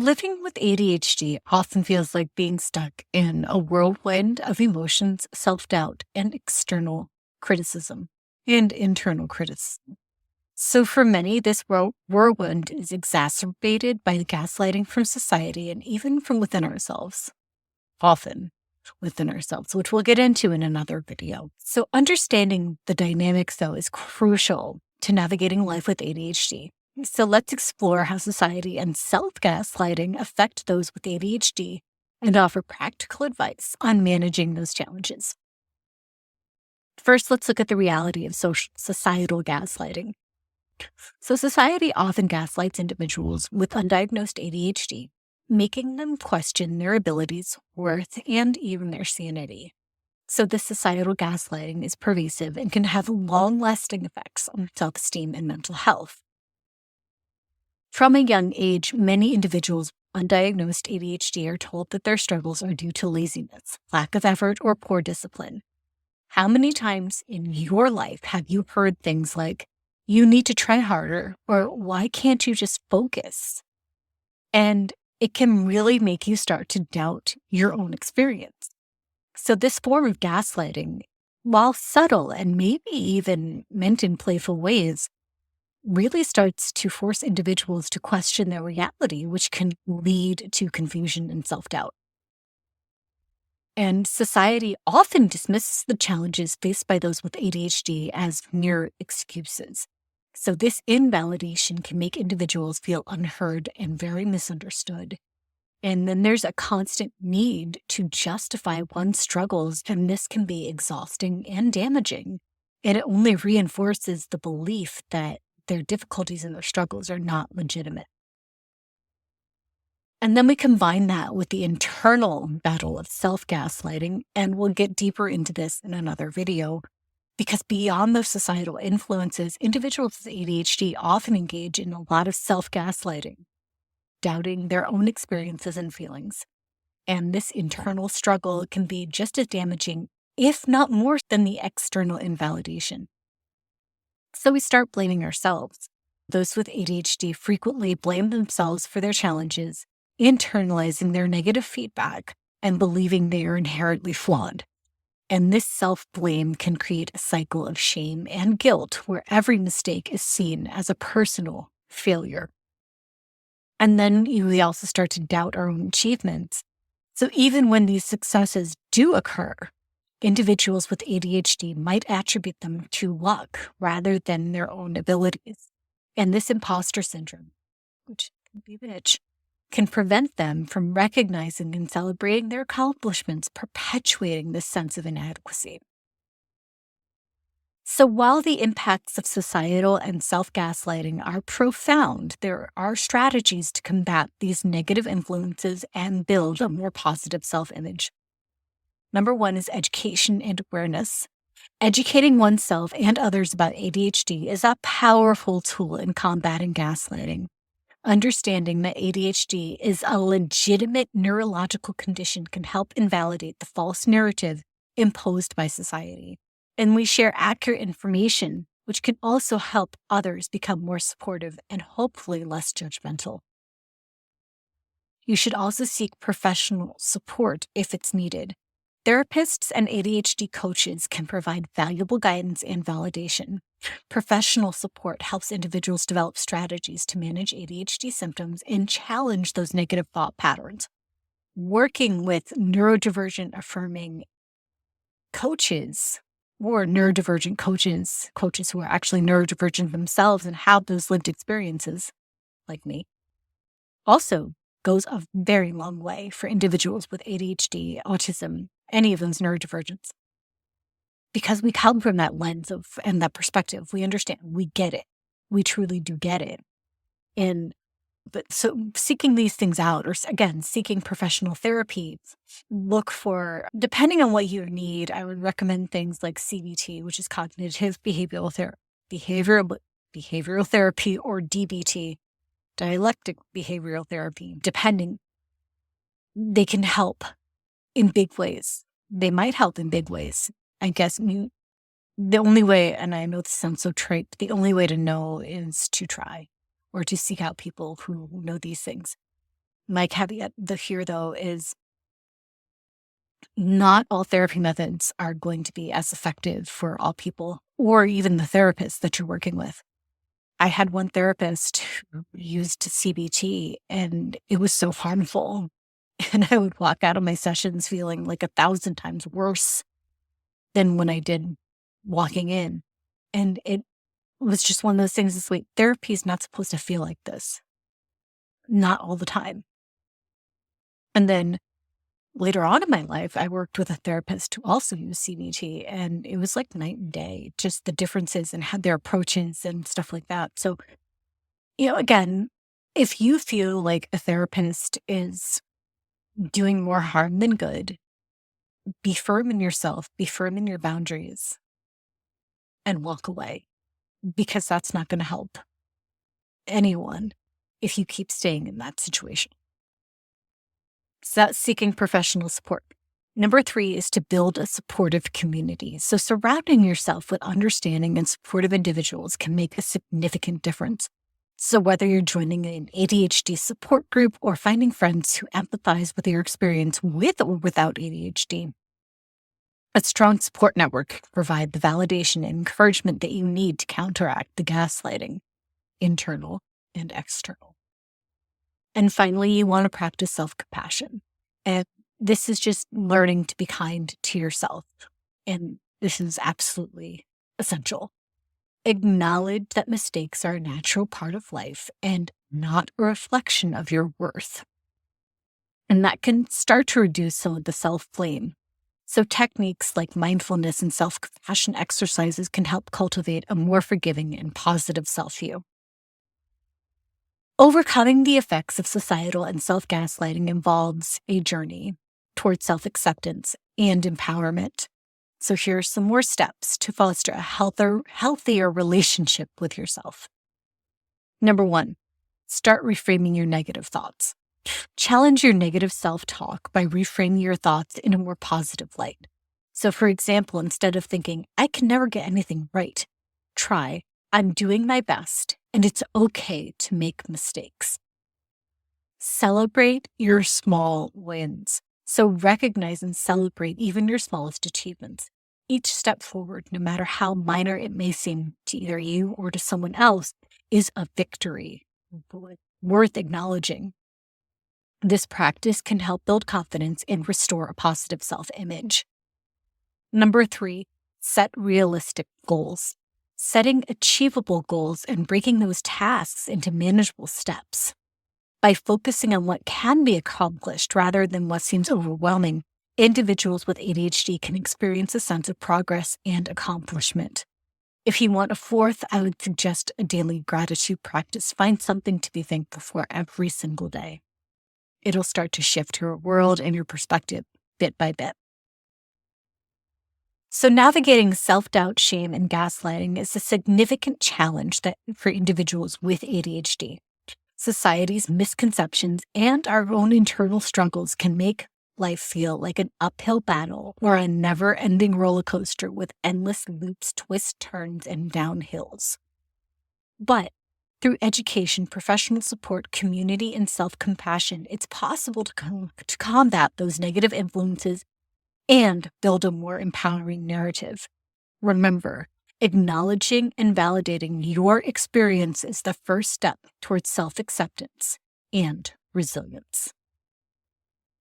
Living with ADHD often feels like being stuck in a whirlwind of emotions, self doubt, and external criticism and internal criticism. So, for many, this whirlwind is exacerbated by the gaslighting from society and even from within ourselves, often within ourselves, which we'll get into in another video. So, understanding the dynamics, though, is crucial to navigating life with ADHD. So let's explore how society and self-gaslighting affect those with ADHD and offer practical advice on managing those challenges. First, let's look at the reality of societal gaslighting. So society often gaslights individuals with undiagnosed ADHD, making them question their abilities, worth, and even their sanity. So this societal gaslighting is pervasive and can have long-lasting effects on self-esteem and mental health. From a young age, many individuals with undiagnosed ADHD are told that their struggles are due to laziness, lack of effort, or poor discipline. How many times in your life have you heard things like, you need to try harder, or why can't you just focus? And it can really make you start to doubt your own experience. So this form of gaslighting, while subtle and maybe even meant in playful ways, really starts to force individuals to question their reality, which can lead to confusion and self-doubt. And society often dismisses the challenges faced by those with ADHD as mere excuses. So this invalidation can make individuals feel unheard and very misunderstood. And then there's a constant need to justify one's struggles, and this can be exhausting and damaging. And it only reinforces the belief that their difficulties and their struggles are not legitimate. And then we combine that with the internal battle of self-gaslighting, and we'll get deeper into this in another video, because beyond those societal influences, individuals with ADHD often engage in a lot of self-gaslighting, doubting their own experiences and feelings. And this internal struggle can be just as damaging, if not more, than the external invalidation. So we start blaming ourselves. Those with ADHD frequently blame themselves for their challenges, internalizing their negative feedback and believing they are inherently flawed. And this self-blame can create a cycle of shame and guilt where every mistake is seen as a personal failure. And then we also start to doubt our own achievements. So even when these successes do occur, individuals with ADHD might attribute them to luck rather than their own abilities. And this imposter syndrome, which can be a bitch, can prevent them from recognizing and celebrating their accomplishments, perpetuating this sense of inadequacy. So while the impacts of societal and self-gaslighting are profound, there are strategies to combat these negative influences and build a more positive self-image. Number one is education and awareness. Educating oneself and others about ADHD is a powerful tool in combating gaslighting. Understanding that ADHD is a legitimate neurological condition can help invalidate the false narrative imposed by society. And we share accurate information, which can also help others become more supportive and hopefully less judgmental. You should also seek professional support if it's needed. Therapists and ADHD coaches can provide valuable guidance and validation. Professional support helps individuals develop strategies to manage ADHD symptoms and challenge those negative thought patterns. Working with neurodivergent affirming coaches or neurodivergent coaches who are actually neurodivergent themselves and have those lived experiences, like me, also goes a very long way for individuals with ADHD, autism, any of those neurodivergence. Because we come from that lens of and that perspective, we understand, we get it. We truly do get it. But so seeking these things out, or again, seeking professional therapy, look for, depending on what you need, I would recommend things like CBT, which is cognitive behavioral therapy, or DBT, dialectic behavioral therapy, depending. They can help in big ways. They might help in big ways. I guess the only way, and I know this sounds so trite, but the only way to know is to try or to seek out people who know these things. My caveat here, though, is not all therapy methods are going to be as effective for all people or even the therapist that you're working with. I had one therapist who used CBT and it was so harmful. And I would walk out of my sessions feeling like 1,000 times worse than when I did walking in. And it was just one of those things. It's like, therapy is not supposed to feel like this. Not all the time. And then later on in my life, I worked with a therapist who also used CBT, and it was like night and day, just the differences and how their approaches and stuff like that. So, again, if you feel like a therapist is doing more harm than good, be firm in yourself, be firm in your boundaries, and walk away, because that's not going to help anyone if you keep staying in that situation. So that's seeking professional support. Number 3 is to build a supportive community. So surrounding yourself with understanding and supportive individuals can make a significant difference. So whether you're joining an ADHD support group or finding friends who empathize with your experience with or without ADHD, a strong support network can provide the validation and encouragement that you need to counteract the gaslighting, internal and external. And finally, you want to practice self-compassion. And this is just learning to be kind to yourself. And this is absolutely essential. Acknowledge that mistakes are a natural part of life and not a reflection of your worth. And that can start to reduce some of the self-blame. So techniques like mindfulness and self-compassion exercises can help cultivate a more forgiving and positive self-view. Overcoming the effects of societal and self-gaslighting involves a journey towards self-acceptance and empowerment. So here are some more steps to foster a healthier relationship with yourself. Number 1, start reframing your negative thoughts. Challenge your negative self-talk by reframing your thoughts in a more positive light. So for example, instead of thinking, I can never get anything right, try, I'm doing my best, and it's okay to make mistakes. Celebrate your small wins. So recognize and celebrate even your smallest achievements. Each step forward, no matter how minor it may seem to either you or to someone else, is a victory worth acknowledging. This practice can help build confidence and restore a positive self-image. Number 3, set realistic goals. Setting achievable goals and breaking those tasks into manageable steps. By focusing on what can be accomplished rather than what seems overwhelming, individuals with ADHD can experience a sense of progress and accomplishment. If you want a 4th, I would suggest a daily gratitude practice. Find something to be thankful for every single day. It'll start to shift your world and your perspective bit by bit. So navigating self-doubt, shame, and gaslighting is a significant challenge for individuals with ADHD. Society's misconceptions and our own internal struggles can make life feel like an uphill battle or a never-ending roller coaster with endless loops, twists, turns, and downhills. But through education, professional support, community, and self-compassion, it's possible to combat those negative influences and build a more empowering narrative. Remember, acknowledging and validating your experience is the first step towards self-acceptance and resilience.